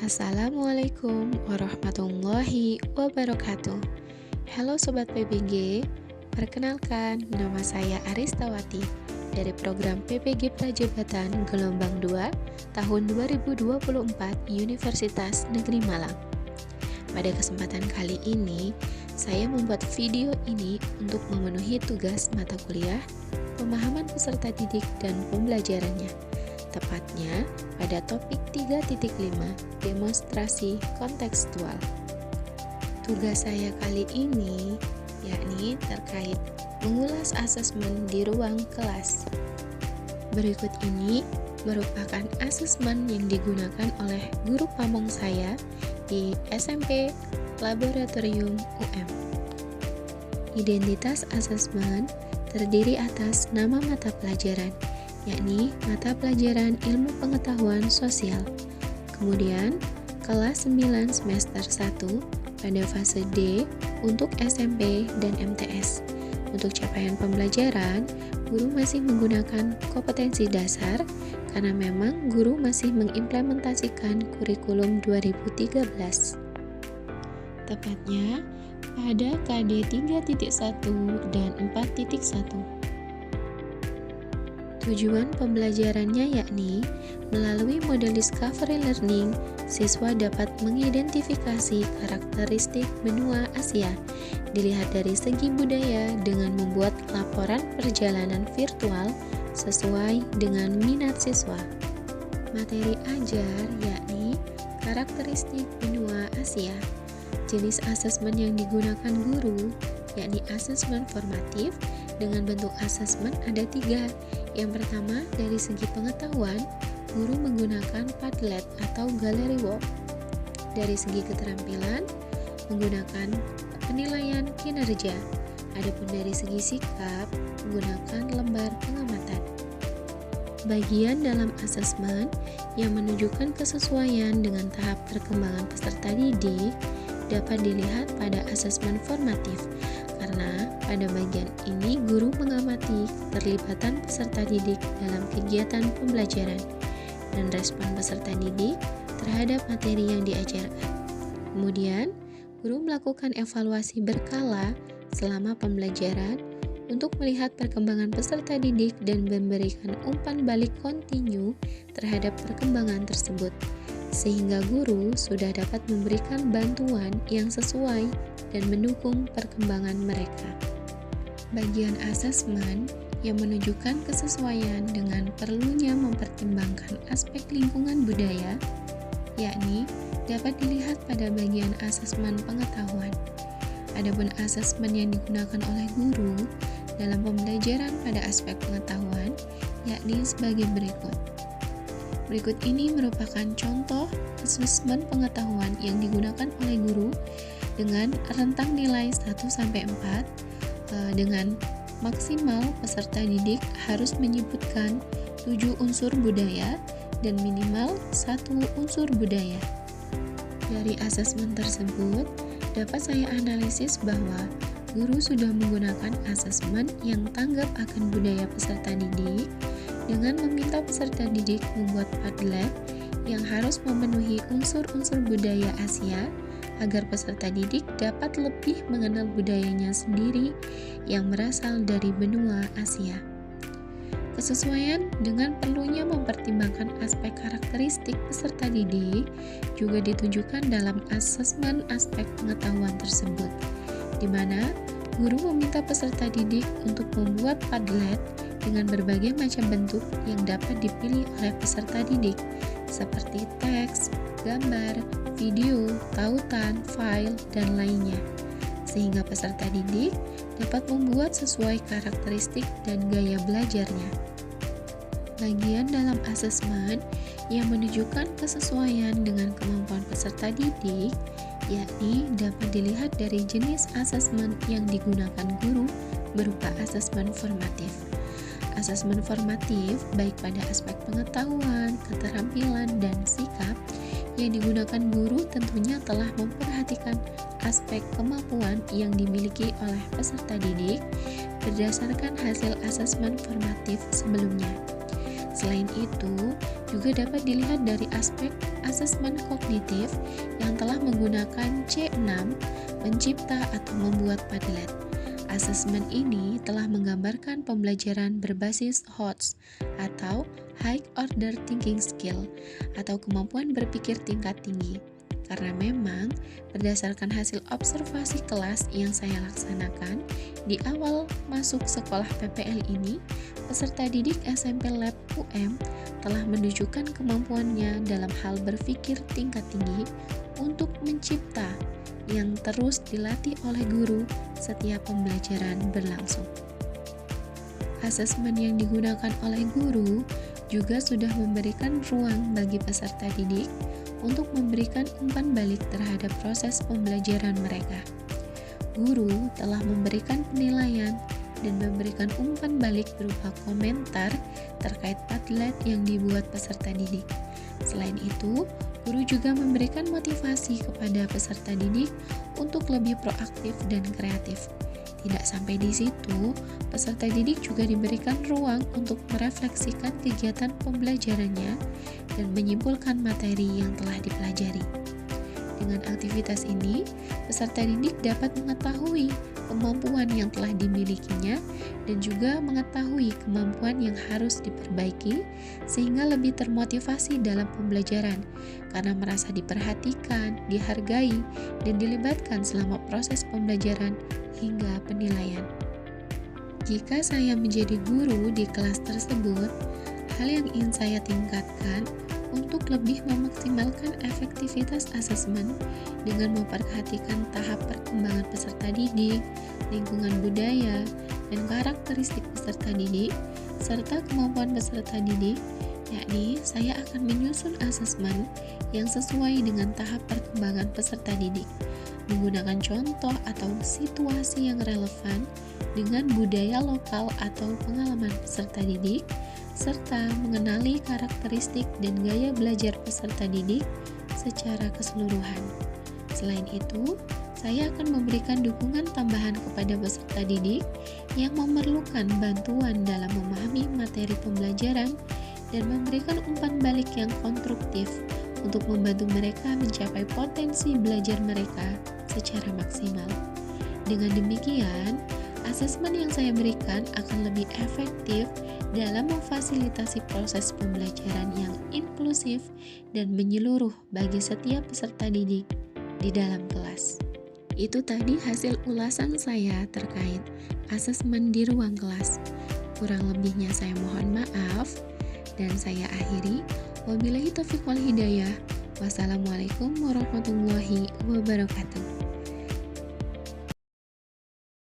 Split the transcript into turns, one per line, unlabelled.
Assalamualaikum warahmatullahi wabarakatuh. Halo Sobat PPG, perkenalkan nama saya Aristawati dari program PPG Prajabatan Gelombang 2 tahun 2024 Universitas Negeri Malang. Pada kesempatan kali ini, saya membuat video ini untuk memenuhi tugas mata kuliah, pemahaman peserta didik dan pembelajarannya. Tepatnya pada topik 3.5 demonstrasi kontekstual. Tugas saya kali ini yakni terkait mengulas asesmen di ruang kelas. Berikut ini merupakan asesmen yang digunakan oleh guru pamong saya di SMP Laboratorium UM. Identitas asesmen terdiri atas nama mata pelajaran, yakni mata pelajaran ilmu pengetahuan sosial. Kemudian, kelas 9 semester 1 pada fase D untuk SMP dan MTS. Untuk capaian pembelajaran, guru masih menggunakan kompetensi dasar karena memang guru masih mengimplementasikan kurikulum 2013. Tepatnya pada KD 3.1 dan 4.1. Tujuan pembelajarannya yakni melalui model discovery learning, siswa dapat mengidentifikasi karakteristik benua Asia dilihat dari segi budaya dengan membuat laporan perjalanan virtual sesuai dengan minat siswa. Materi ajar yakni karakteristik benua Asia. Jenis asesmen yang digunakan guru yakni asesmen formatif. Dengan bentuk asesmen ada 3. Yang pertama, dari segi pengetahuan, guru menggunakan Padlet atau Gallery Walk. Dari segi keterampilan, menggunakan penilaian kinerja. Adapun dari segi sikap, menggunakan lembar pengamatan. Bagian dalam asesmen yang menunjukkan kesesuaian dengan tahap perkembangan peserta didik dapat dilihat pada asesmen formatif. Karena pada bagian ini guru mengamati keterlibatan peserta didik dalam kegiatan pembelajaran dan respon peserta didik terhadap materi yang diajarkan. Kemudian, guru melakukan evaluasi berkala selama pembelajaran untuk melihat perkembangan peserta didik dan memberikan umpan balik kontinu terhadap perkembangan tersebut, sehingga guru sudah dapat memberikan bantuan yang sesuai dan mendukung perkembangan mereka. Bagian asesmen yang menunjukkan kesesuaian dengan perlunya mempertimbangkan aspek lingkungan budaya, yakni dapat dilihat pada bagian asesmen pengetahuan. Adapun asesmen yang digunakan oleh guru dalam pembelajaran pada aspek pengetahuan, yakni sebagai berikut. Berikut ini merupakan contoh asesmen pengetahuan yang digunakan oleh guru dengan rentang nilai 1-4 dengan maksimal peserta didik harus menyebutkan 7 unsur budaya dan minimal 1 unsur budaya. Dari asesmen tersebut, dapat saya analisis bahwa guru sudah menggunakan asesmen yang tanggap akan budaya peserta didik dengan meminta peserta didik membuat Padlet yang harus memenuhi unsur-unsur budaya Asia agar peserta didik dapat lebih mengenal budayanya sendiri yang berasal dari benua Asia. Kesesuaian dengan perlunya mempertimbangkan aspek karakteristik peserta didik juga ditunjukkan dalam asesmen aspek pengetahuan tersebut, di mana guru meminta peserta didik untuk membuat Padlet dengan berbagai macam bentuk yang dapat dipilih oleh peserta didik, seperti teks, gambar, video, tautan, file, dan lainnya, sehingga peserta didik dapat membuat sesuai karakteristik dan gaya belajarnya. Bagian dalam asesmen yang menunjukkan kesesuaian dengan kemampuan peserta didik, yakni dapat dilihat dari jenis asesmen yang digunakan guru berupa asesmen formatif. Asesmen formatif baik pada aspek pengetahuan, keterampilan, dan sikap yang digunakan guru tentunya telah memperhatikan aspek kemampuan yang dimiliki oleh peserta didik berdasarkan hasil asesmen formatif sebelumnya. Selain itu, juga dapat dilihat dari aspek asesmen kognitif yang telah menggunakan C6, mencipta atau membuat Padlet. Asesmen ini telah menggambarkan pembelajaran berbasis HOTS atau High Order Thinking Skill atau kemampuan berpikir tingkat tinggi. Karena memang berdasarkan hasil observasi kelas yang saya laksanakan di awal masuk sekolah PPL ini, peserta didik SMP Lab UM telah menunjukkan kemampuannya dalam hal berpikir tingkat tinggi untuk mencipta yang terus dilatih oleh guru setiap pembelajaran berlangsung. Asesmen yang digunakan oleh guru juga sudah memberikan ruang bagi peserta didik untuk memberikan umpan balik terhadap proses pembelajaran mereka. Guru telah memberikan penilaian dan memberikan umpan balik berupa komentar terkait Padlet yang dibuat peserta didik. Selain itu, guru juga memberikan motivasi kepada peserta didik untuk lebih proaktif dan kreatif. Tidak sampai di situ, peserta didik juga diberikan ruang untuk merefleksikan kegiatan pembelajarannya dan menyimpulkan materi yang telah dipelajari. Dengan aktivitas ini, peserta didik dapat mengetahui kemampuan yang telah dimilikinya dan juga mengetahui kemampuan yang harus diperbaiki sehingga lebih termotivasi dalam pembelajaran karena merasa diperhatikan, dihargai, dan dilibatkan selama proses pembelajaran hingga penilaian. Jika saya menjadi guru di kelas tersebut, hal yang ingin saya tingkatkan untuk lebih memaksimalkan efektivitas asesmen dengan memperhatikan tahap perkembangan peserta didik, lingkungan budaya, dan karakteristik peserta didik, serta kemampuan peserta didik, yakni saya akan menyusun asesmen yang sesuai dengan tahap perkembangan peserta didik, menggunakan contoh atau situasi yang relevan dengan budaya lokal atau pengalaman peserta didik, serta mengenali karakteristik dan gaya belajar peserta didik secara keseluruhan. Selain itu, saya akan memberikan dukungan tambahan kepada peserta didik yang memerlukan bantuan dalam memahami materi pembelajaran dan memberikan umpan balik yang konstruktif untuk membantu mereka mencapai potensi belajar mereka secara maksimal. Dengan demikian, asesmen yang saya berikan akan lebih efektif dalam memfasilitasi proses pembelajaran yang inklusif dan menyeluruh bagi setiap peserta didik di dalam kelas. Itu tadi hasil ulasan saya terkait asesmen di ruang kelas. Kurang lebihnya saya mohon maaf dan saya akhiri. Wabillahi taufiq wal hidayah. Wassalamualaikum warahmatullahi wabarakatuh.